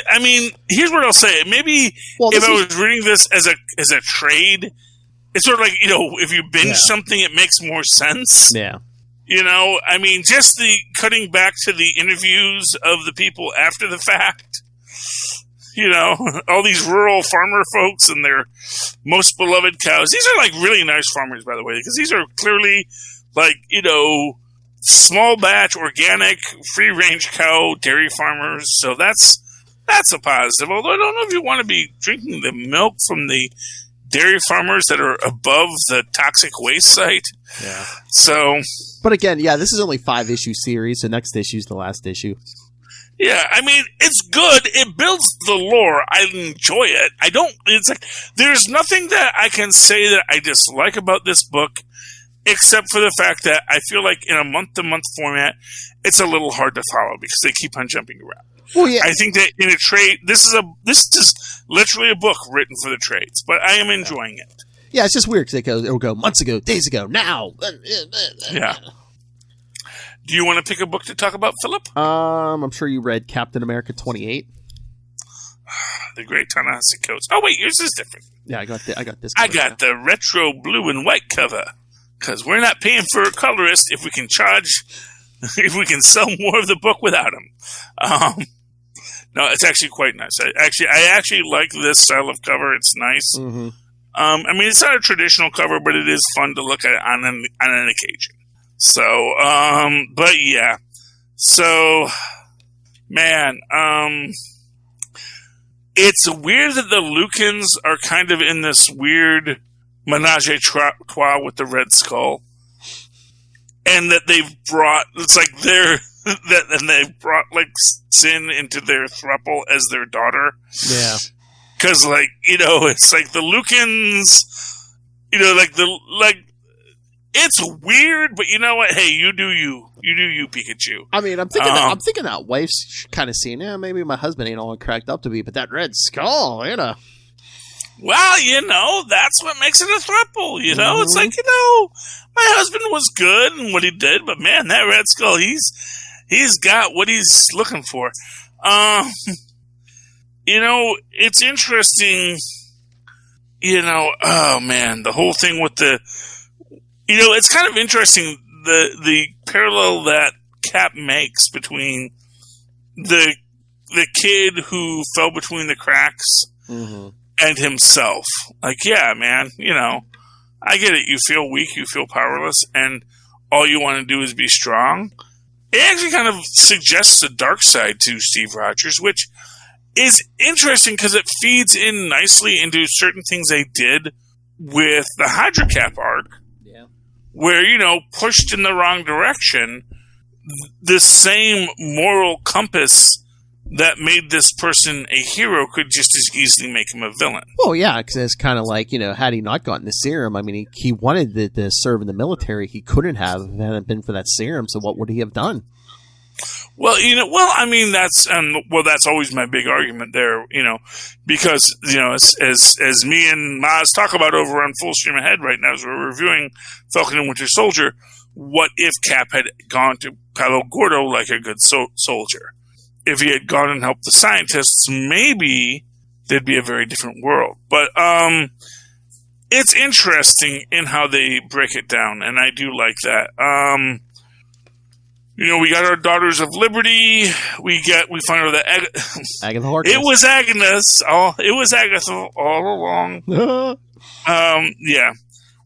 here's what I'll say. Maybe if I was reading this as a trade, it's sort of like, if you binge something, it makes more sense. Yeah. I mean, just the cutting back to the interviews of the people after the fact. All these rural farmer folks and their most beloved cows. These are like really nice farmers, by the way, because these are clearly like, small batch, organic, free range cow dairy farmers. So that's a positive. Although I don't know if you want to be drinking the milk from the dairy farmers that are above the toxic waste site. Yeah. So. But again, yeah, this is only 5-issue series, so next issue is the last issue. Yeah, I mean, it's good. It builds the lore. I enjoy it. It's like, there's nothing that I can say that I dislike about this book, except for the fact that I feel like in a month-to-month format, it's a little hard to follow because they keep on jumping around. Well, yeah. I think that in a trade, this is literally a book written for the trades, but I am enjoying it. Yeah, it's just weird because it'll go months ago, days ago, now. Yeah. Do you want to pick a book to talk about, Philip? I'm sure you read Captain America 28. The Great Ta-Nehisi Coates. Oh wait, yours is different. Yeah, I got this. I got the retro blue and white cover because we're not paying for a colorist if we can sell more of the book without him. No, it's actually quite nice. I actually like this style of cover. It's nice. Mm-hmm. I mean, it's not a traditional cover, but it is fun to look at on an occasion. So, but yeah. So, man, it's weird that the Lucans are kind of in this weird menage a trois with the Red Skull. And that they've brought, it's like they've brought like Sin into their throuple as their daughter. Yeah. Cause like, it's like the Lucans, it's weird, but you know what? Hey, you do you, Pikachu. I mean, I'm thinking that wife's kind of saying, yeah, maybe my husband ain't all cracked up to be, but that Red Skull, Well, that's what makes it a throuple, Mm-hmm. It's like, my husband was good in what he did, but man, that Red Skull, he's got what he's looking for. It's interesting, oh man, the whole thing with it's kind of interesting, the parallel that Cap makes between the kid who fell between the cracks mm-hmm. and himself. Like, yeah, man, I get it. You feel weak, you feel powerless, and all you want to do is be strong. It actually kind of suggests a dark side to Steve Rogers, which is interesting because it feeds in nicely into certain things they did with the Hydra Cap arc. Yeah. Where, pushed in the wrong direction, the same moral compass that made this person a hero could just as easily make him a villain. Well, yeah, because it's kind of like, had he not gotten the serum, I mean, he wanted to serve in the military. He couldn't have if it hadn't been for that serum, so what would he have done? Well, I mean, that's always my big argument there, because, as me and Maz talk about over on Full Stream Ahead right now, as we're reviewing Falcon and Winter Soldier, what if Cap had gone to Palo Gordo like a good soldier? If he had gone and helped the scientists, maybe there'd be a very different world. But, it's interesting in how they break it down, and I do like that. We got our Daughters of Liberty. We find out that Agatha Harkness. It was Agnes. It was Agatha all along. Yeah.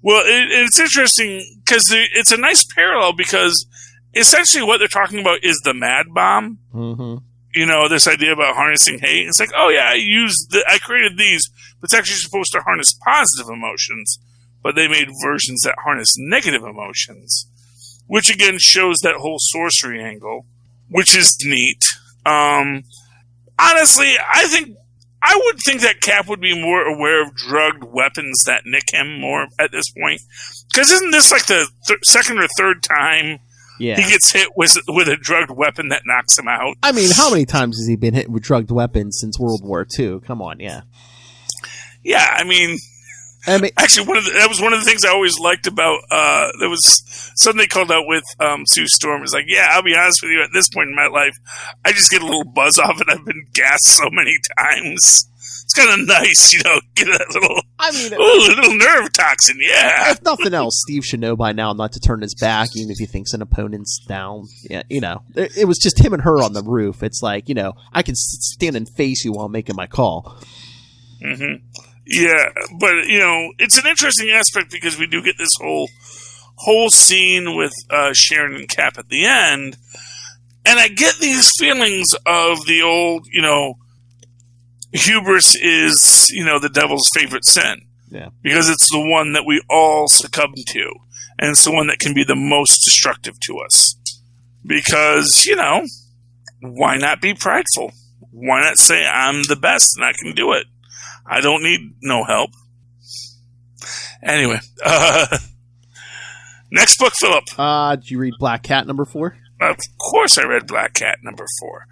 Well, it's interesting because it's a nice parallel because essentially what they're talking about is the Mad Bomb. Mm-hmm. This idea about harnessing hate. It's like, oh yeah, I created these, but it's actually supposed to harness positive emotions, but they made versions that harness negative emotions. Which again shows that whole sorcery angle, which is neat. Honestly, I would think that Cap would be more aware of drugged weapons that nick him more at this point. Because isn't this like the second or third time he gets hit with a drugged weapon that knocks him out? I mean, how many times has he been hit with drugged weapons since World War II? Come on, yeah. Yeah, I mean, actually, that was one of the things I always liked about. There was something they called out with Sue Storm. It's like, yeah, I'll be honest with you. At this point in my life, I just get a little buzz off it. I've been gassed so many times. It's kind of nice, get a little, I mean, a little nerve toxin, yeah. if nothing else, Steve should know by now not to turn his back, even if he thinks an opponent's down. Yeah, it was just him and her on the roof. It's like, I can stand and face you while making my call. Mm-hmm. Yeah, but, it's an interesting aspect because we do get this whole scene with Sharon and Cap at the end, and I get these feelings of the old, hubris is, the devil's favorite sin. Yeah. Because it's the one that we all succumb to. And it's the one that can be the most destructive to us. Because, why not be prideful? Why not say I'm the best and I can do it? I don't need no help. Anyway, next book, Philip. Did you read Black Cat number 4? Of course I read Black Cat number 4.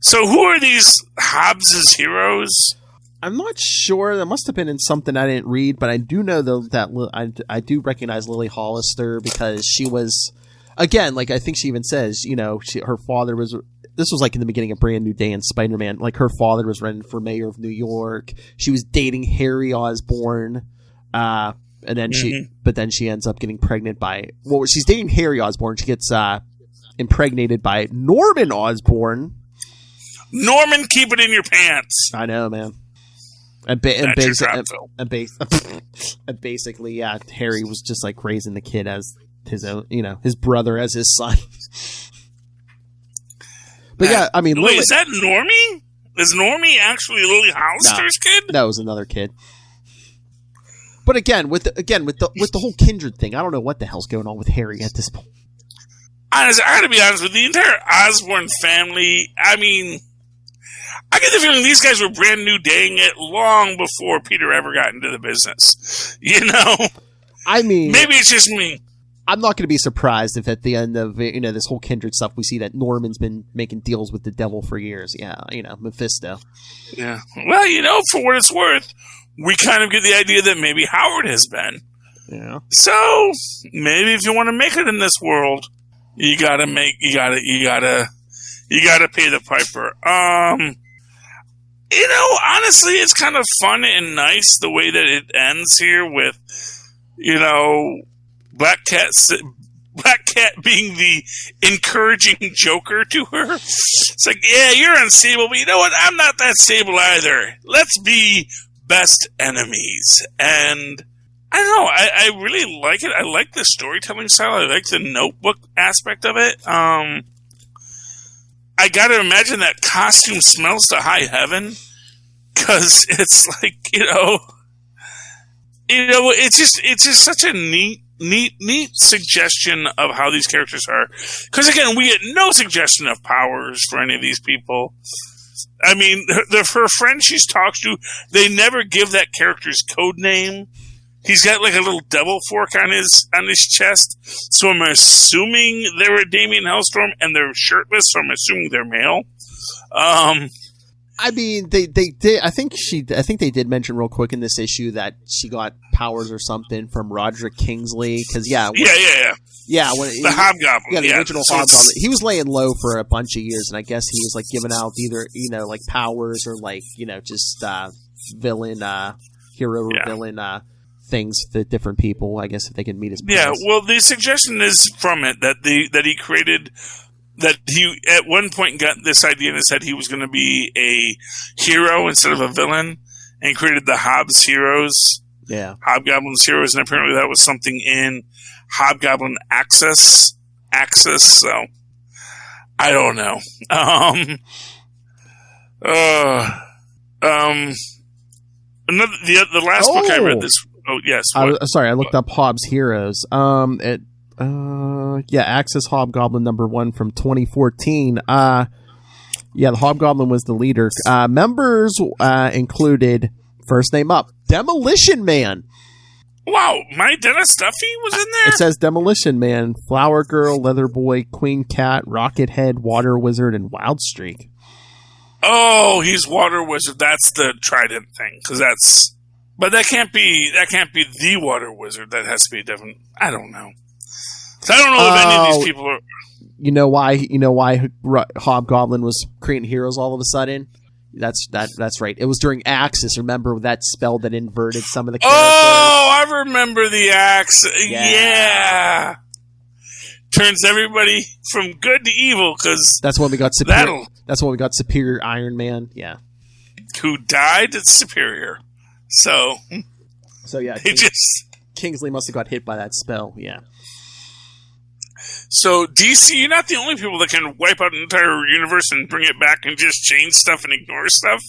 So who are these Hobbs' heroes? I'm not sure. That must have been in something I didn't read, but I do know that I do recognize Lily Hollister because she was, again, like I think she even says, her father was, this was like in the beginning of Brand New Day and Spider-Man, like her father was running for mayor of New York. She was dating Harry Osborn, and then she ends up getting pregnant by, she's dating Harry Osborn. She gets impregnated by Norman Osborn. Norman, keep it in your pants. I know, man. And basically, yeah, Harry was just like raising the kid as his own, his brother as his son. But yeah, I mean, wait, is that Normie? Is Normie actually Lily Hollister's kid? No, it was another kid. But again, with the whole kindred thing, I don't know what the hell's going on with Harry at this point. I gotta be honest with you, the entire Osborn family. I mean, I get the feeling these guys were brand new daying it long before Peter ever got into the business. I mean, maybe it's just me. I'm not going to be surprised if at the end of this whole kindred stuff we see that Norman's been making deals with the devil for years. Yeah, Mephisto. Yeah. Well, for what it's worth, we kind of get the idea that maybe Howard has been. Yeah. So maybe if you want to make it in this world, you gotta pay the piper. Honestly, it's kind of fun and nice the way that it ends here with, Black Cat being the encouraging joker to her. It's like, yeah, you're unstable, but you know what? I'm not that stable either. Let's be best enemies. And I don't know. I really like it. I like the storytelling style. I like the notebook aspect of it. I gotta imagine that costume smells to high heaven, because it's like, it's just such a neat suggestion of how these characters are. Because again, we get no suggestion of powers for any of these people. I mean, her friend she's talked to, they never give that character's code name. He's got like a little devil fork on his chest. So I'm assuming they're a Damien Hellstrom, and they're shirtless, so I'm assuming they're male. I mean, they did. I think they did mention real quick in this issue that she got powers or something from Roderick Kingsley. Because yeah. When the Hobgoblin, the original Hobgoblin. He was laying low for a bunch of years, and I guess he was like giving out either like powers or like just villain hero or villain things to different people. I guess if they could meet his. Yeah, well, the suggestion is from it that he created. That he, at one point, got this idea in his head he was going to be a hero instead of a villain, and created the Hobbs Heroes. Yeah. Hobgoblin's Heroes, and apparently that was something in Hobgoblin Axis, so I don't know. The last book I read this... Oh, yes. Sorry, I looked up Hobbs Heroes. Axis Hobgoblin number 1 from 2014. The Hobgoblin was the leader. Members included, first name up, Demolition Man. Wow, my Dennis Duffy was in there? It says Demolition Man, Flower Girl, Leather Boy, Queen Cat, Rocket Head, Water Wizard, and Wild Streak. Oh, he's Water Wizard. That's the Trident thing, but that can't be the Water Wizard. That has to be a different. I don't know. So I don't know if any of these people are. You know why Hobgoblin was creating heroes all of a sudden? That's right. It was during Axis. Remember that spell that inverted some of the characters? Oh, I remember the Axis. Yeah. Turns everybody from good to evil because that's when we got Superior. That's when we got Superior Iron Man. Yeah. Who died at Superior. So yeah, Kingsley must have got hit by that spell. Yeah. So DC, you're not the only people that can wipe out an entire universe and bring it back and just change stuff and ignore stuff.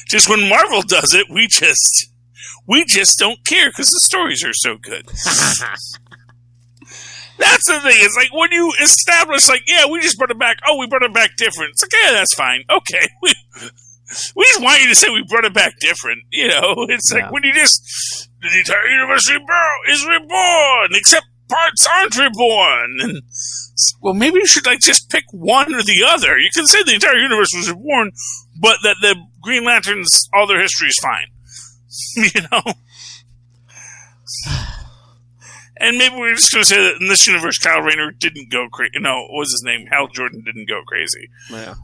Just when Marvel does it, we just don't care because the stories are so good. That's the thing. It's like when you establish, like, yeah, we just brought it back. Oh, we brought it back different. It's like, yeah, that's fine. Okay. We just want you to say we brought it back different. You know, it's like when you just, the entire universe is reborn, except parts aren't reborn. And, well, maybe you should, like, just pick one or the other. You can say the entire universe was reborn, but that the Green Lanterns, all their history is fine. You know? And maybe we're just going to say that in this universe, Kyle Rayner didn't go crazy. No, what was his name? Hal Jordan didn't go crazy. Yeah.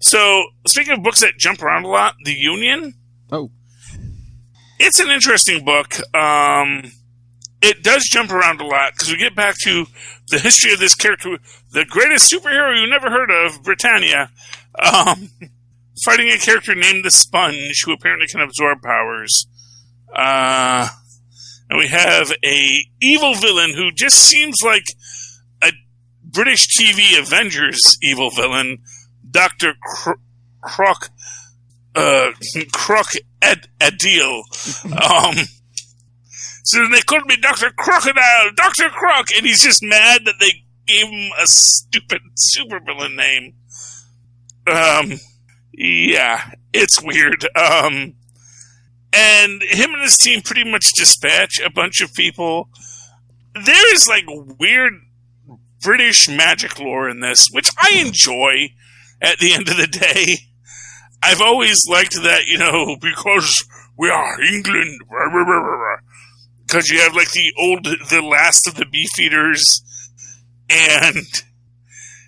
So, speaking of books that jump around a lot, The Union. Oh. It's an interesting book. It does jump around a lot because we get back to the history of this character, the greatest superhero you never heard of, Britannia, fighting a character named the Sponge, who apparently can absorb powers. And we have a evil villain who just seems like a British TV Avengers evil villain, Dr. Croc Adil. So they called me Dr. Crocodile, Dr. Croc, and he's just mad that they gave him a stupid supervillain name. Yeah, it's weird. And him and his team pretty much dispatch a bunch of people. There is, like, weird British magic lore in this, which I enjoy at the end of the day. I've always liked that, you know, because we are England, because you have, like, the last of the Beefeaters, and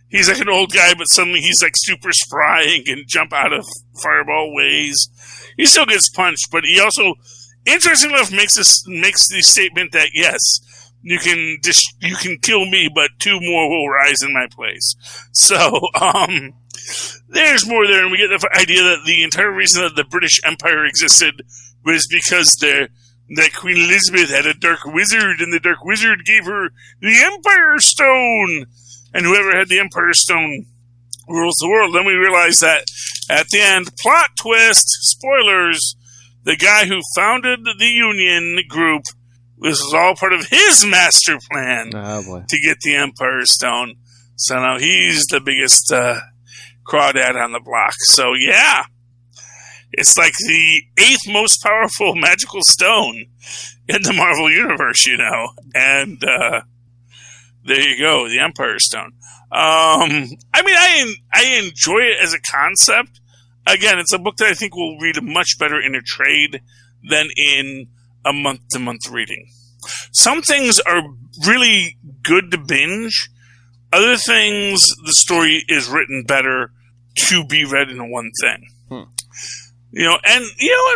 he's like an old guy, but suddenly he's, like, super spry and can jump out of fireball ways. He still gets punched, but he also, interesting enough, makes the statement that, yes, you can kill me, but two more will rise in my place. So, there's more there, and we get the idea that the entire reason that the British Empire existed was because that Queen Elizabeth had a dark wizard, and the dark wizard gave her the Empire Stone, and whoever had the Empire Stone rules the world. Then we realize that at the end, plot twist, spoilers, the guy who founded the Union group, this was all part of his master plan to get the Empire Stone. So now he's the biggest crawdad on the block. So yeah, it's like the 8th most powerful magical stone in the Marvel Universe, you know. And there you go, the Empire Stone. I mean, I enjoy it as a concept. Again, it's a book that I think will read much better in a trade than in a month-to-month reading. Some things are really good to binge. Other things, the story is written better to be read in one thing. You know, and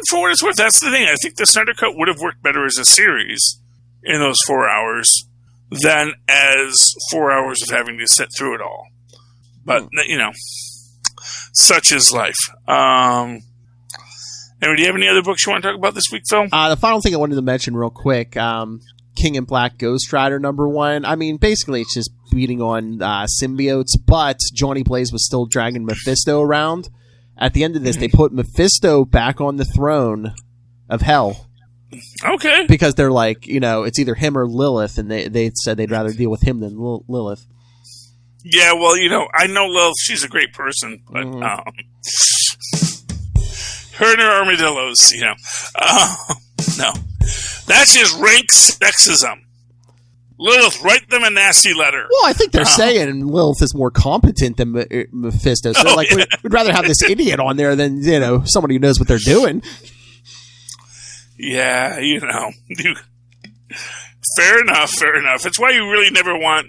for what it's worth, that's the thing. I think the Snyder Cut would have worked better as a series in those 4 hours than as 4 hours of having to sit through it all. But, you know, such is life. And do you have any other books you want to talk about this week, Phil? The final thing I wanted to mention real quick, King in Black Ghost Rider #1. I mean, basically it's just beating on symbiotes, but Johnny Blaze was still dragging Mephisto around. At the end of this, they put Mephisto back on the throne of hell. Okay. Because they're like, you know, it's either him or Lilith, and they said they'd rather deal with him than Lilith. Yeah, well, you know, I know Lilith, she's a great person, but her and her armadillos, you know. No. That's just rank sexism. Lilith, write them a nasty letter. Well, I think they're saying Lilith is more competent than Mephisto. So we'd rather have this idiot on there than, you know, somebody who knows what they're doing. Yeah, you know. Fair enough. It's why you really never want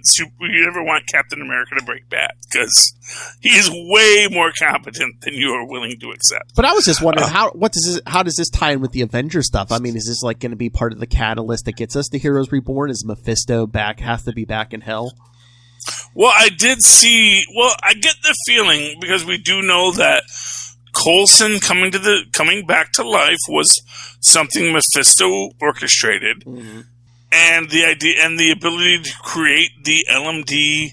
Captain America to break bad, because he is way more competent than you are willing to accept. But I was just wondering how does this tie in with the Avengers stuff? I mean, is this like going to be part of the catalyst that gets us to Heroes Reborn? Is Mephisto has to be back in hell? Well, I get the feeling, because we do know that Coulson coming back to life was something Mephisto orchestrated. Mm-hmm. And the idea and the ability to create the LMD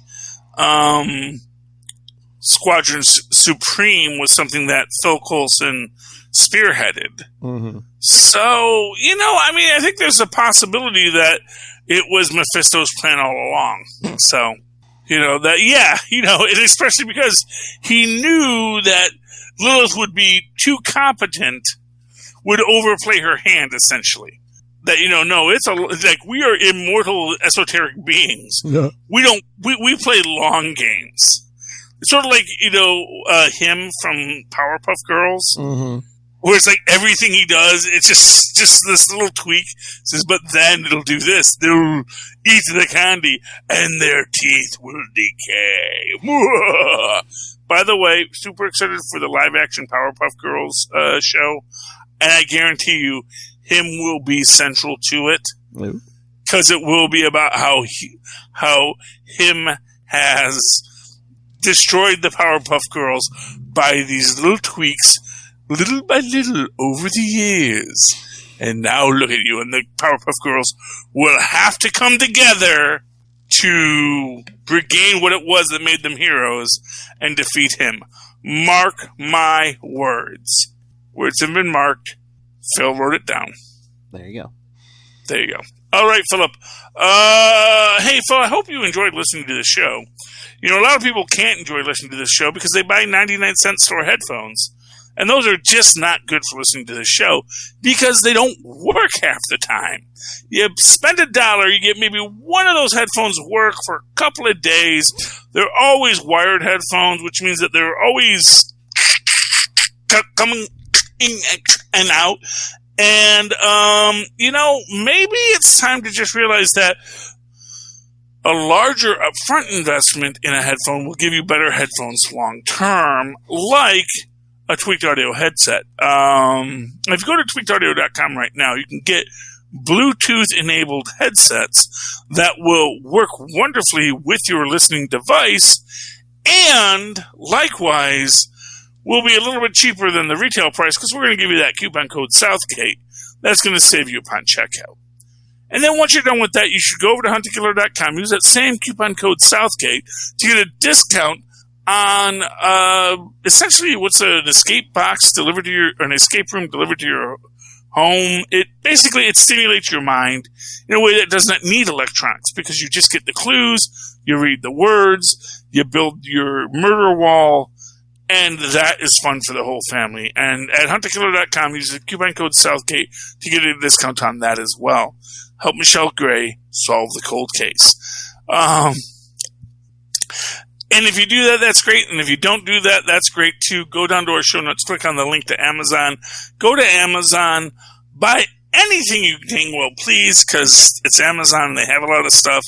Squadron Supreme was something that Phil Coulson spearheaded. Mm-hmm. So, I think there's a possibility that it was Mephisto's plan all along. So, and especially because he knew that Lilith would be too competent, would overplay her hand, essentially. That, it's like we are immortal esoteric beings. Yeah. We play long games. It's sort of like, him from Powerpuff Girls, mm-hmm. where it's like everything he does, it's just this little tweak. It says, but then it'll do this. They'll eat the candy and their teeth will decay. By the way, super excited for the live action Powerpuff Girls show. And I guarantee you, him will be central to it, because it will be about how him has destroyed the Powerpuff Girls by these little tweaks, little by little, over the years. And now look at you, and the Powerpuff Girls will have to come together to regain what it was that made them heroes and defeat him. Mark my words. Words have been marked. Phil wrote it down. There you go. All right, Philip. Hey, Phil, I hope you enjoyed listening to the show. A lot of people can't enjoy listening to this show because they buy 99-cent store headphones. And those are just not good for listening to the show because they don't work half the time. You spend $1, you get maybe one of those headphones work for a couple of days. They're always wired headphones, which means that they're always coming in and out. And, maybe it's time to just realize that a larger upfront investment in a headphone will give you better headphones long term, like a Tweaked Audio headset. If you go to tweakedaudio.com right now, you can get Bluetooth-enabled headsets that will work wonderfully with your listening device, and likewise will be a little bit cheaper than the retail price, because we're going to give you that coupon code Southgate. That's going to save you upon checkout. And then once you're done with that, you should go over to huntingkiller.com, use that same coupon code Southgate to get a discount on essentially what's an escape box delivered to an escape room delivered to your home. It stimulates your mind in a way that doesn't need electronics, because you just get the clues, you read the words, you build your murder wall, and that is fun for the whole family. And at hunterkiller.com, use the coupon code Southgate to get a discount on that as well. Help Michelle Gray solve the cold case. And if you do that, that's great. And if you don't do that, that's great too. Go down to our show notes, click on the link to Amazon. Go to Amazon, buy anything you can, well, please, because it's Amazon and they have a lot of stuff.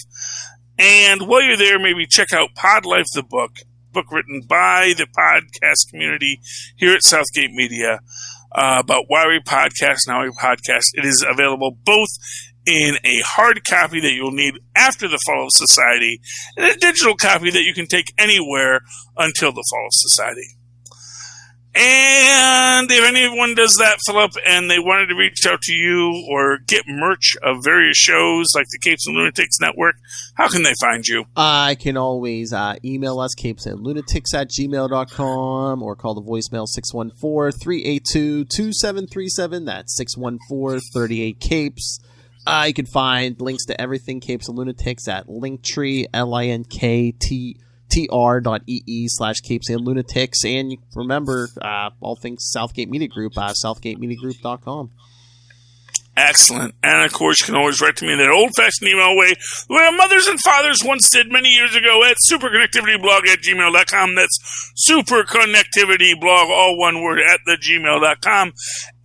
And while you're there, maybe check out Pod Life, the book written by the podcast community here at Southgate Media about why we podcast and how we podcast. It is available both in a hard copy that you'll need after the fall of society and a digital copy that you can take anywhere until the fall of society. And if anyone does that, Philip, and they wanted to reach out to you or get merch of various shows like the Capes and Lunatics Network, how can they find you? I can always email us, capesandlunatics@gmail.com, or call the voicemail 614-382-2737. That's 614-38-CAPES. You can find links to everything Capes and Lunatics at Linktree, linktr.ee/Capes and Lunatics. And remember, all things Southgate Media Group, southgatemediagroup.com. Excellent. And of course, you can always write to me in that old-fashioned email way, the way our mothers and fathers once did many years ago, at superconnectivityblog@gmail.com. That's superconnectivityblog, all one word, at the gmail.com.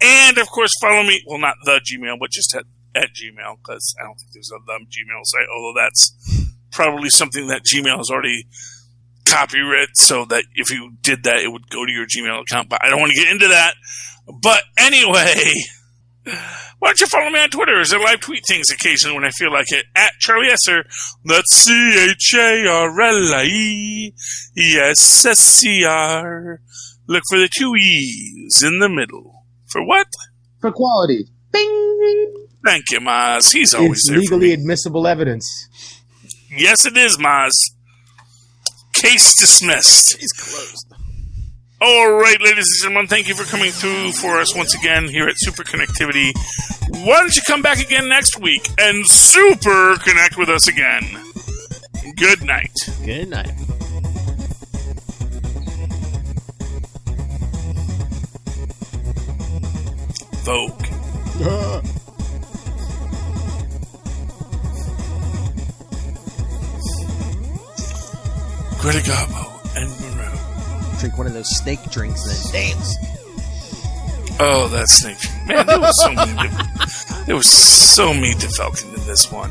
And of course, follow me, well, not the Gmail, but just at at Gmail, because I don't think there's a Gmail site, although that's probably something that Gmail has already copyrighted, so that if you did that, it would go to your Gmail account, but I don't want to get into that. But anyway, why don't you follow me on Twitter, as I live tweet things occasionally when I feel like it, at Charlie Esser. That's CharlieEssesser. Look for the 2 E's in the middle. For what? For quality. Bing! Thank you, Maz. He's always It's there legally for me. admissible evidence. Yes, it is, Maz. Case dismissed. It's closed. All right, ladies and gentlemen, thank you for coming through for us once again here at Superconnectivity. Why don't you come back again next week and super connect with us again? Good night. Good night. Vogue. Greta Garbo and Monroe. Drink one of those snake drinks and then dance. Oh, that snake. Man, there was so mean to Falcon in this one.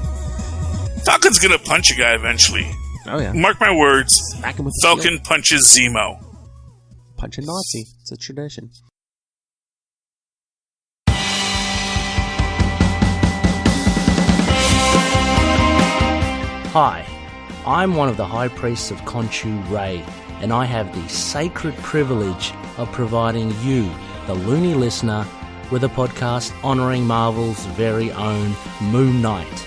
Falcon's gonna punch a guy eventually. Oh, yeah. Mark my words. Smack him with the Falcon shield. punches Zemo. Punch a Nazi. It's a tradition. Hi, I'm one of the High Priests of Khonshu Ray, and I have the sacred privilege of providing you, the loony listener, with a podcast honouring Marvel's very own Moon Knight.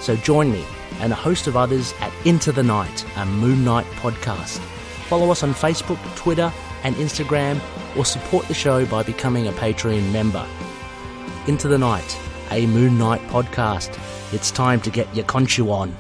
So join me and a host of others at Into the Night, a Moon Knight podcast. Follow us on Facebook, Twitter and Instagram, or support the show by becoming a Patreon member. Into the Night, a Moon Knight podcast. It's time to get your Khonshu on.